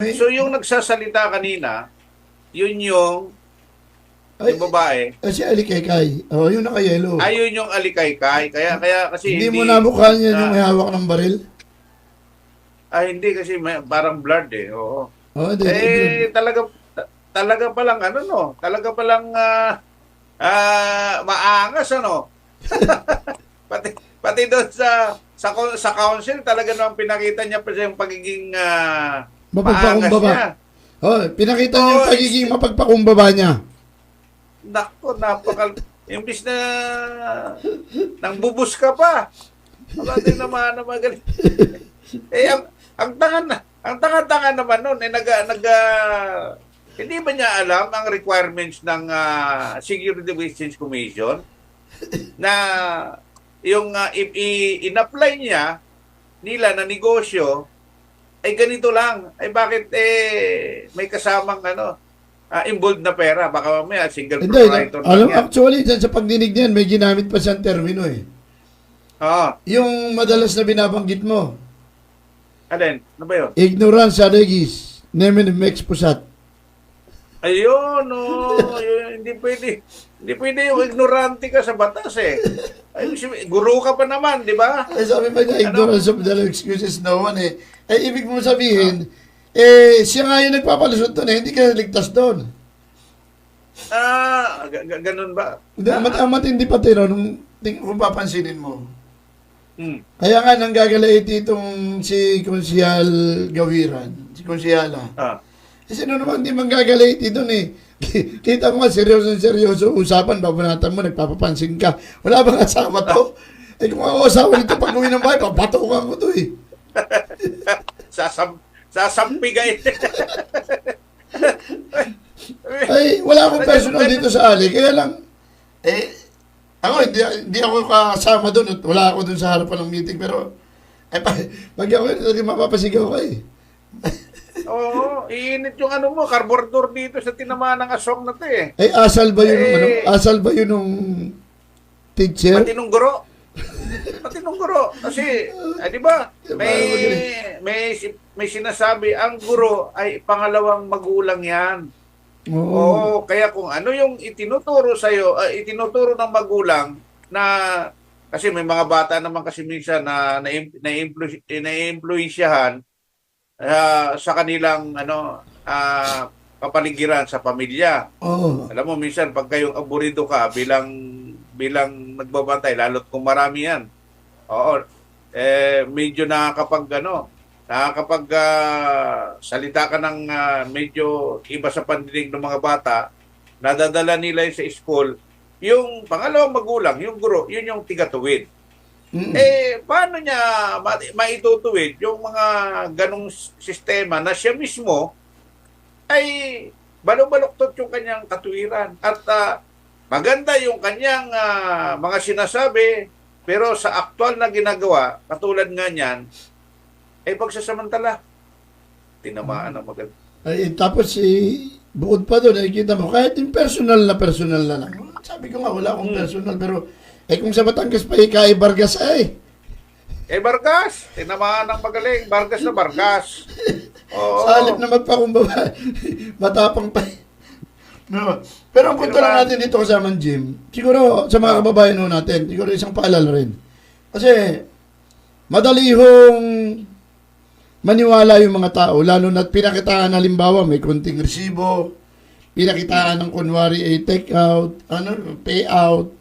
So yung nagsasalita kanina, yun yung babae. Si Alikay-Kay. Yung naka-yellow. Ayun yung alikaykay. Kaya kasi Hindi mo nabukhan yan yung may na, hawak ng baril? hindi kasi parang blurred eh. Oo. Hindi. Talaga palang ano no, talaga palang maangas ano. Pati doon sa council talaga naman pinakita niya pa yung pagiging maangas Mapagpakumbaba. niya. Pinakita niya yung pagiging mapagpakumbaba niya. Nako, imbis na nang bubus ka pa. Wala din naman na magaling. Ang tanga naman noon hindi ba niya alam ang requirements ng Security Exchange Commission na yung in-apply nila na negosyo ay ganito lang. Ay bakit may kasamang involved na pera? Baka mamaya single Hindi, proprietor lang yan. actually, dyan sa pagdinig niyan, may ginamit pa siyang termino eh. Yung madalas na binabanggit mo, Alin? Ano ba yun? ignorance regis, nemen mex pusat. Ayun, hindi pwede. Hindi pwede yung ignorante ka sa batas eh. Ay, guru ka pa naman, di ba? Sabi pa niya, ignorance of the law excuses no one eh. Ibig mo sabihin, siya nga yung nagpapalusot doon hindi ka ligtas doon. Ganun ba? Matindi pati kung papansinin mo. Kaya nga nang gagalait itong si Konsyal Gawiran, si Konsyala. Sino naman di manggagalit doon eh. Kita mo nga, seryoso usapan, babanatan mo, nagpapapansin ka. Wala bang asawa to? Kung ako asawa nito, pag uwi ng bahay, papatukan ko to eh. Sasampigay. Wala akong personal dito sa Ali. Kaya lang, ako, hindi ako kasama doon. Wala ako doon sa harapan ng meeting. Pero, pag ako, mapapasigaw ka eh. Oo, iinit yung carburetor dito sa tinamaan ng aswang na to eh. Asal ba yun asal ba yun nung teacher? Pati nung guro. Kasi, di ba, may sinasabi, ang guro ay pangalawang magulang yan. Oo, kaya kung ano yung itinuturo ng magulang na, kasi may mga bata naman kasi minsan na na-influensyahan sa kanilang kapaligiran sa pamilya. Alam mo minsan pag kayong aburido ka bilang nagbabantay lalo't kung marami yan. Medyo nakakapag salita ka ng medyo iba sa pandinig ng mga bata, nadadala nila sa school, yung pangalawang magulang, yung guro, yun yung tigatuwid. Paano niya maitutuwid yung mga ganong sistema na siya mismo ay balok-baloktot yung kanyang katuwiran at maganda yung kanyang mga sinasabi pero sa aktual na ginagawa katulad nga niyan ay pagsasamantala tinamaan ang maganda. Tapos bukod pa doon, nakikita mo kahit yung personal na lang. Sabi ko nga wala akong personal pero kung sa Batangas pa kay Vargas Vargas, tinamaan ng magaling. Vargas na Vargas. Sa halip na magpakumbaba, matapang pa. No. Pero ang punto lang natin dito kasama Jim, siguro sa mga kababayan natin, siguro isang paalala rin. Kasi madali hong maniwala yung mga tao, lalo na pinakitaan halimbawa may konting resibo, pinakitaan ng kunwari take out, payout.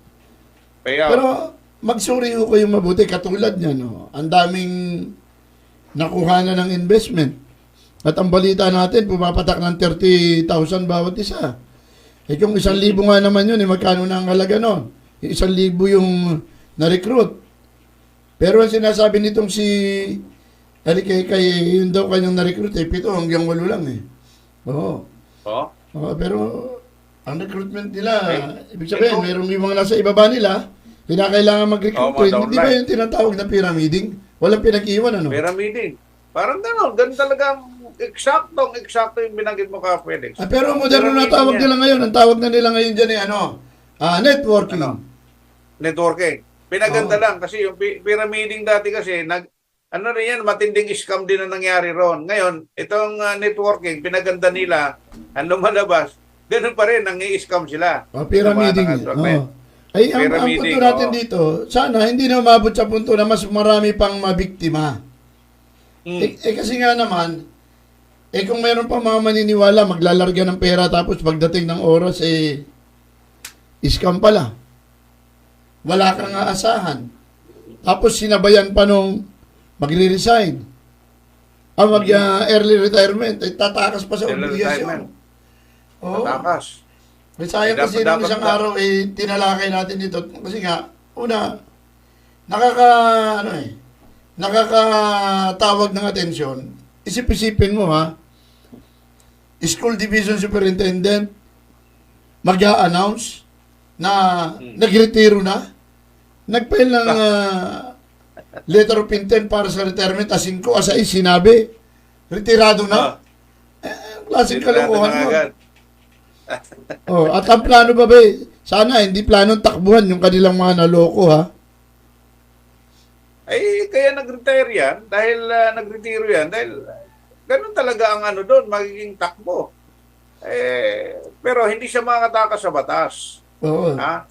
Pero magsuri ko yung mabuti katulad niya ang daming nakuha na ng investment at ang balita natin pumapatak ng 30,000 bawat isa kung 1,000 nga naman yun magkano na ang halaga nun 1,000 yung na-recruit pero ang sinasabi nitong si Alikay yun daw kanyang na-recruit 7 hanggang 8 lang pero ang recruitment nila, ibig sabihin, mayroong yung mga nasa ibaba nila, kinakailangan mag-recruit. Hindi ba yung tinatawag na pyramiding? Walang pinag-iwan, Pyramiding. Parang gano'n. Ganun talagang eksakto yung binanggit mo ka, Felix. Pero moderno na tawag nila ngayon. Ang tawag na nila ngayon dyan networking. Networking. Pinaganda lang kasi yung pyramiding dati kasi ano rin yan, matinding scam din na nangyari ron. Ngayon, itong networking, pinaganda nila, ang lumalabas, ganun pa rin, nangi-scam sila. Pyramiding. Tumatangan, Ay, ang Pyramiding, punto natin oo. dito, sana hindi na umabot sa punto na mas marami pang mabiktima. Kasi nga naman, kung meron pa mga maniniwala, maglalarga ng pera tapos pagdating ng oras, scam pala. Wala kang aasahan. Tapos sinabayan pa nung magre-resign. Mag-early retirement, tatakas pa sa Early retirement. obligasyon. Oo. Takas. May sayang kasi nung Dapat- isang dapat- araw, tinalakay natin dito. Kasi nga, una, nakakatawag ng atensyon. Isip-isipin mo ha, school division superintendent, mag-a-announce na nagretiro na, nag-file ng letter of intent para sa retirement, a 5, a 6, sinabi, retirado na. Klaseng kalokohan mo. agad. At ang plano ba sana hindi planong takbuhan yung kanilang mga naloko ha. Ay, kaya nag-retire yan, dahil nagretiro yan, dahil ganun talaga ang ano doon, magiging takbo. Pero hindi siya makakatakas sa batas. Oo. Ha?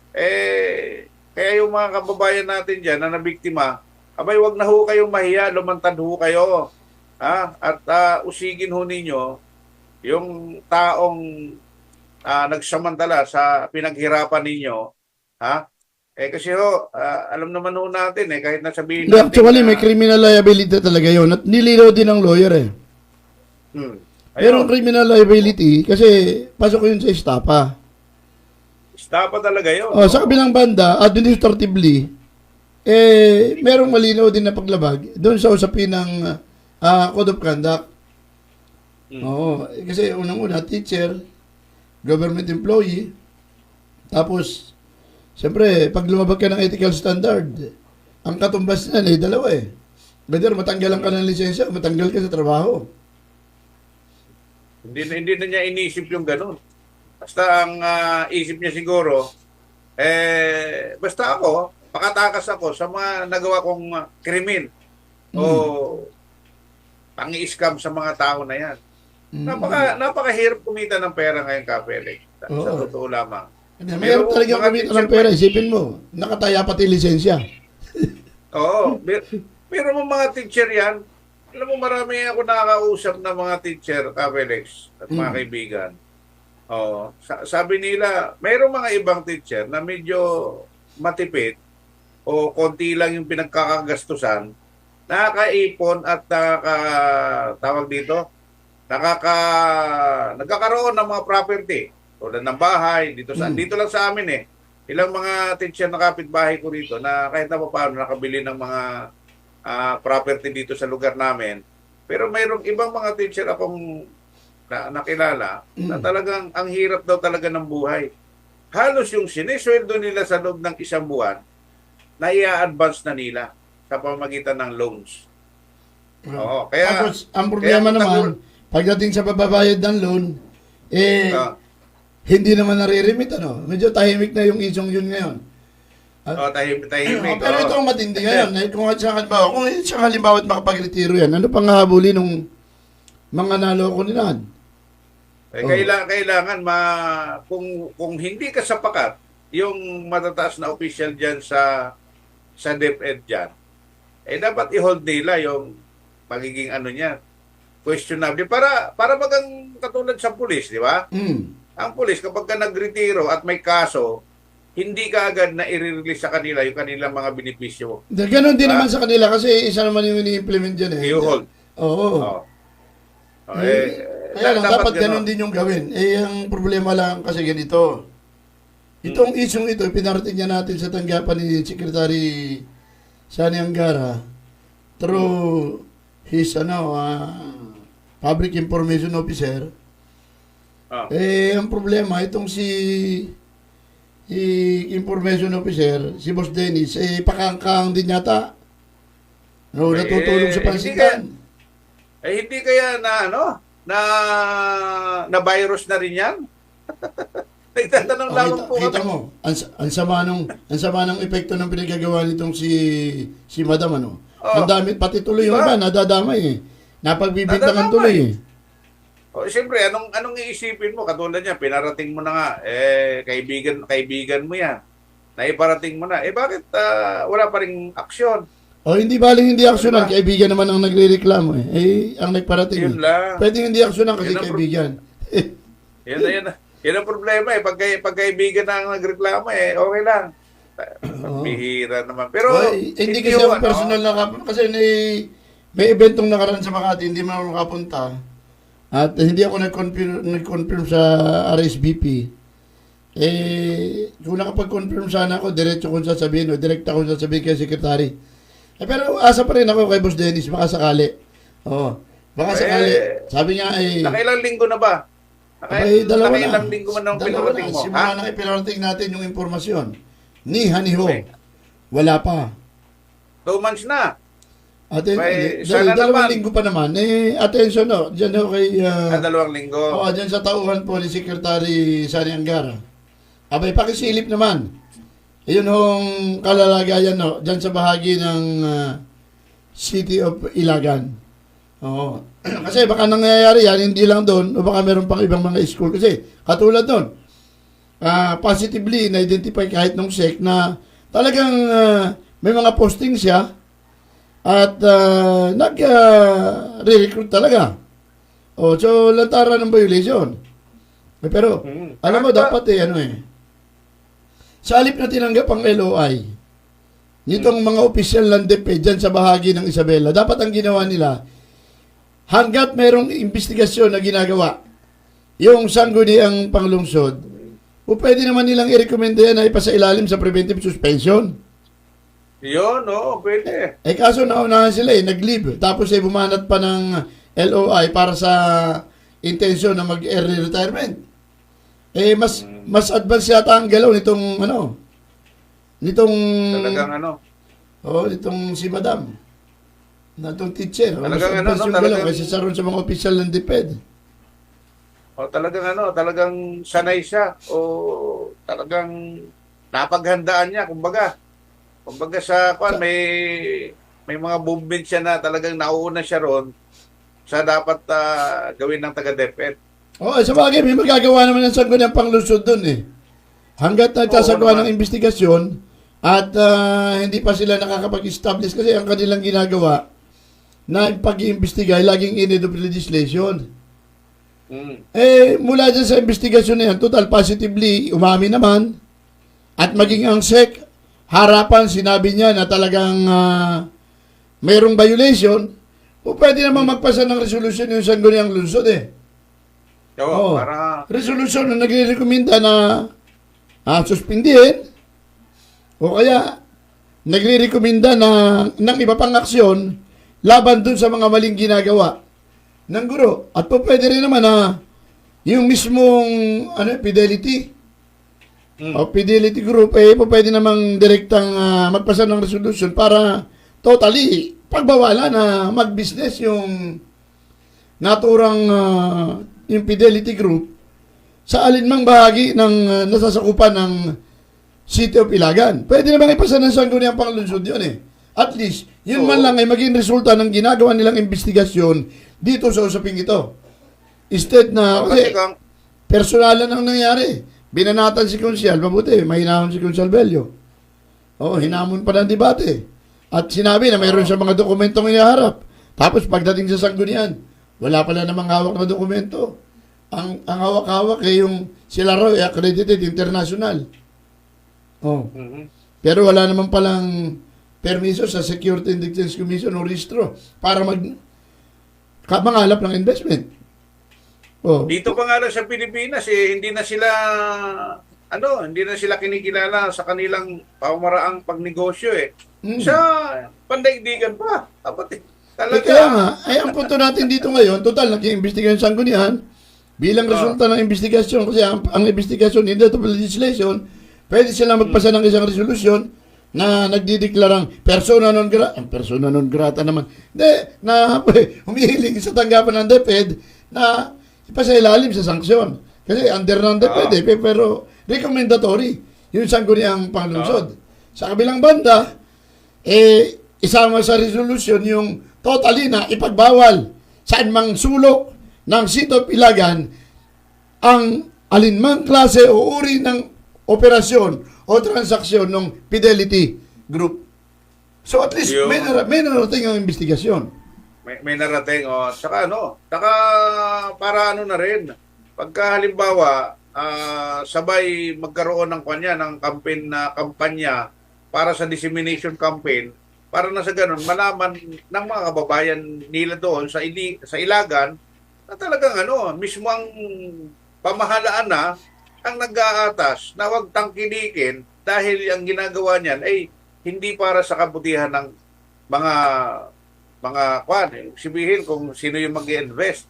Kaya yung mga kababayan natin dyan na nabiktima, abay, wag na ho kayong mahiya, lumantad ho kayo. Ha? At usigin ho ninyo yung taong nagsamantala sa pinaghirapan ninyo. Ha? Kasi ho, alam naman ho natin kahit nasabihin Hindi, natin actually, na- may criminal liability talaga yun. At nilinaw din ng lawyer Merong Ayun, criminal liability kasi pasok yun sa estapa. stapa talaga yun. Sa kabilang banda, administratively, merong malinaw din na paglabag doon sa usapin ng Code of Conduct. Oo. Kasi unang-una, teacher, government employee, tapos, siyempre, pag lumabag ka ng ethical standard, ang katumbas na dalawa Whether matanggalan ka ng lisensya, matanggal ka sa trabaho. Hindi na niya inisip yung ganun. Basta ang isip niya siguro, basta ako, pakatakas ako sa mga nagawa kong krimen o pangi-scam sa mga tao na yan. Napakahirap kumita ng pera ngayon, Kapeleng. Sa Oo. totoo lamang. Mayroon talagang mga kumita teacher ng pera. Isipin mo, nakataya pati lisensya. Oo. Pero mga teacher yan, alam mo, marami ako nakakausap na mga teacher, Kapelex, at mga kaibigan. Oo. Sabi nila, mayroong mga ibang teacher na medyo matipid o konti lang yung pinagkakagastusan, nakakaipon at tawag dito, nagkakaroon ng mga property tulad ng bahay dito lang sa amin ilang mga teacher na kapitbahay ko rito na kahit na paano nakabili ng mga property dito sa lugar namin, pero mayroong ibang mga teacher akong nakilala na talagang ang hirap daw talaga ng buhay. Halos yung sinisweldo nila sa loob ng isang buwan na i-advance na nila sa pamamagitan ng loans. Oo, kaya Tapos, ang problema naman, pagdating sa bababayad ng loan, hindi naman nare-remit, Medyo tahimik na yung isong yun ngayon. tahimik. Pero ito ang matindi ngayon. Kung siyang halimbawa at makapag-retiro yan, ano pang hahabulin ng mga naloko nila? Kailangan kung hindi ka sapakat, yung matataas na official diyan sa DepEd diyan, dapat i-hold nila yung magiging niya, questionable para bagang katulad sa pulis, di ba? Ang pulis kapag ka nagretiro at may kaso, hindi ka agad na i-release sa kanila yung kanilang mga benepisyo. Ganon din naman sa kanila kasi isa naman yung ini-implement dyan I-hold. Oo. Kaya lang, dapat ganun din yung gawin. Ang problema lang kasi ganito. Itong isyong ito, pinarating niya natin sa tanggapan ni Secretary Sani Angara through his Public Information Officer. Ang problema, itong si Information Officer, si Boss Dennis, pakangkang din yata. Natutulog sa pansitan. Hindi kaya na virus na rin yan? Nagtatanong lamang po Kita mo, ang sama ng epekto ng pinagagawa nitong si Madam, Oh, Ang dami, pati tuloy yung diba? iba, nadadamay eh. Napagbibintangan Nadadamay. tuloy eh. O, siyempre, anong iisipin mo? Katulad niya, pinarating mo na nga, kaibigan mo yan. Naiparating mo na. Bakit wala pa ring aksyon? O hindi baling hindi aksyonan, Diba? kaibigan naman ang nagrereklamo eh. Ang nagparating Yun eh. lang. Pwede hindi aksyonan kasi Yun ang kaibigan. Yan ang problema eh. Pag kaibigan na ang nagreklamo okay lang. Oo. Bihira naman. Pero, Hindi kasi ako personal na kasi may eventong nakaraan sa Makati, hindi man ako nakapunta. At hindi ako nag-confirm sa RSVP. Kung nakapag-confirm sana ako, diretso kong sasabihin o direkta kong sasabihin kay sekretary. Pero asa pa rin ako kay Boss Dennis, baka sakali. Oo. Baka sakali. Sabi niya nakailang linggo na ba? dalawa na. Nakailang linggo man ang Dalawa pinarating na. mo? Simula na ipinarating natin yung impormasyon. Ni Haniho. Wala pa. 2 months na. At sana dalawang naman. linggo pa naman. Attention no. Diyan ho kay... 2 linggo. Diyan sa tauhan po ni Secretary Sani Angara. Abay, pakisilip naman. Yun hong kalalagayan no. Diyan sa bahagi ng City of Ilagan. Oo. Kasi baka nangyayari yan, hindi lang doon, o baka meron pang ibang mga school. Kasi katulad doon, positively na-identify kahit nung SEC na talagang may mga posting siya at nag-re-recruit talaga. So, lantaran ng violation. Pero, alam mo, dapat sa halip na tinanggap ang LOI, nitong mga opisyal ng DepEd dyan sa bahagi ng Isabela, dapat ang ginawa nila, hanggat mayroong investigasyon na ginagawa, yung sangguniang panglungsod, o pwede naman nilang i-recommenda yan na ipasailalim sa preventive suspension. Yun, pwede. Kaso naunahan sila nag-leave. Tapos bumanat pa ng LOI para sa intensyon na mag-early retirement. Mas advance yata ang galaw nitong Talagang nitong si Madam. Natong teacher. Talagang mas advance yung galaw kasi sa ron sa mga opisyal ng DepEd. Talagang sanay siya o talagang napaghandaan niya, kumbaga sa may mga movement siya na talagang nauuna siya ron sa dapat gawin ng taga-DepEd. Sa bagay, may magagawa naman ng sangguniang panglusod doon eh. Hanggat nagsasagawa ng investigasyon at hindi pa sila nakakapag-establish kasi ang kanilang ginagawa na pag-iimbestiga ay laging in need of legislation. Mula dyan sa investigasyon na yan, total positively, umami naman at maging ang SEC, harapan, sinabi niya na talagang mayroong violation, pwede naman magpasa ng resolution yung sangguniang lungsod eh. Para Resolution na nagre-recommenda na suspindihin o kaya nagre-recommenda na ng iba pang aksyon laban dun sa mga maling ginagawa ng guro. At pwede rin naman na yung mismong Fidelity o Fidelity Group pwede namang direktang magpasa ng resolution para totally pagbawalan na mag-business yung naturang yung Fidelity Group sa alinmang bahagi ng nasasakupan ng City of Ilagan. Pwede naman ipasa ng sangguniang panglunsod yun eh. At least, yun man lang ay maging resulta ng ginagawa nilang investigasyon dito sa usaping ito. Instead na, kasi personalan ang nangyari. Binanatan si Consial, mabuti, mahinahon si Consial Bello. Hinamon pa ng debate. At sinabi na mayroon siya mga dokumentong inaharap. Tapos pagdating sa sanggunian, wala pala namang hawak na dokumento. Ang hawak-hawak yung sila raw accredited international. Pero wala naman palang permiso sa Security and Exchange Commission o registro para mangalap ng investment. Dito pa nga lang sa Pilipinas hindi na sila kinikilala sa kanilang pamaraang pagnegosyo Sa pandaigdigan pa. Talaga. Kaya nga, ang punto natin dito ngayon, total, nag-iimbestiga yung sanggunian, bilang resulta ng investigasyon, kasi ang investigasyon, in the legislation, pwede sila magpasa ng isang resolusyon na nagdideklarang persona non grata naman. Hindi, na humihiling sa tanggapan ng DepEd na ipasailalim sa sanksyon. Kasi under ng DepEd pero recommendatory yung sangguniang panglungsod. Sa kabilang banda, isama sa resolution yung totally na ipagbawal saan mang sulok ng City of Ilagan ang alinmang klase o uri ng operasyon o transaksyon ng Fidelity Group. So at least Yung- may narating ang investigasyon. May narating, saka para na rin, pagka halimbawa, sabay magkaroon ng kampanya para sa dissemination campaign, para na sa ganun, malaman ng mga kababayan nila doon sa Ilagan, na talagang mismo ang pamahalaan na ang nag-aatas na huwag tangkilikin dahil ang ginagawa niyan ay hindi para sa kabutihan ng mga sabihin kung sino yung mag-invest,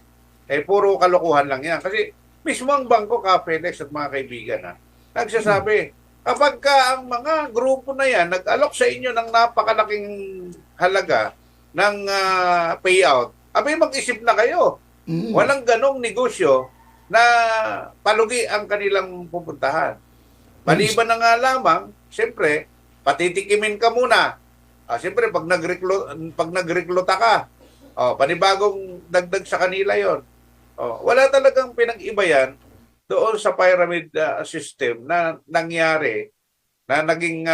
puro kalokohan lang yan. Kasi mismo ang bangko, Kapenex at mga kaibigan, nagsasabi, kapag ang mga grupo na yan nag-alok sa inyo ng napakalaking halaga ng payout, mag-isip na kayo. Walang ganong negosyo na palugi ang kanilang pupuntahan. Maliban na nga lamang, siyempre, patitikimin ka muna. Siyempre, pag nagrekluta ka, panibagong dagdag sa kanila yon. Wala talagang pinag-iba yan doon sa pyramid system na nangyari, na naging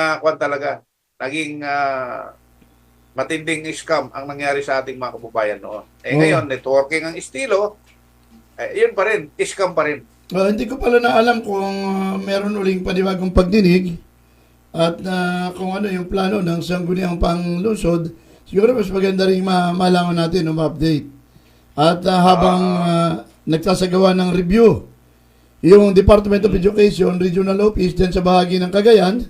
naging matinding scam ang nangyari sa ating mga kababayan noon. Ngayon, networking ang estilo, yun pa rin, scam pa rin. Hindi ko pala na alam kung meron uling panibagong pagdinig at kung ano yung plano ng sangguniang panglusod. Siguro mas maganda rin malaman natin o ma-update. At habang nagsasagawa ng review yung Department of Education Regional Office dyan sa bahagi ng Cagayan,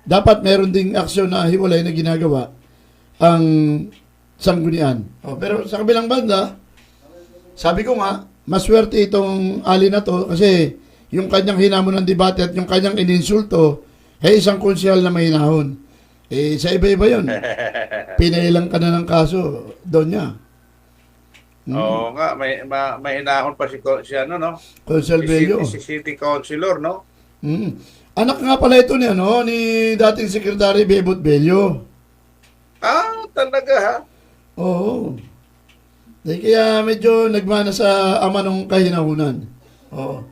dapat meron ding aksyon na hiwalay na ginagawa ang sanggunian. Pero sa kabilang banda, sabi ko nga, maswerte itong ali na to kasi yung kanyang hinamon ng debate at yung kanyang ininsulto ay isang konsyal na mahinahon. Sa iba-iba yun. Pinailang ka na ng kaso doon niya. Oo nga, may hinahon pa si Consul Bello. si City Councilor, no? Anak nga pala ito ni dating Secretary Bebot Bello. Talaga ha? Oo. Kaya medyo nagmana sa ama ng kahinahunan. Oo.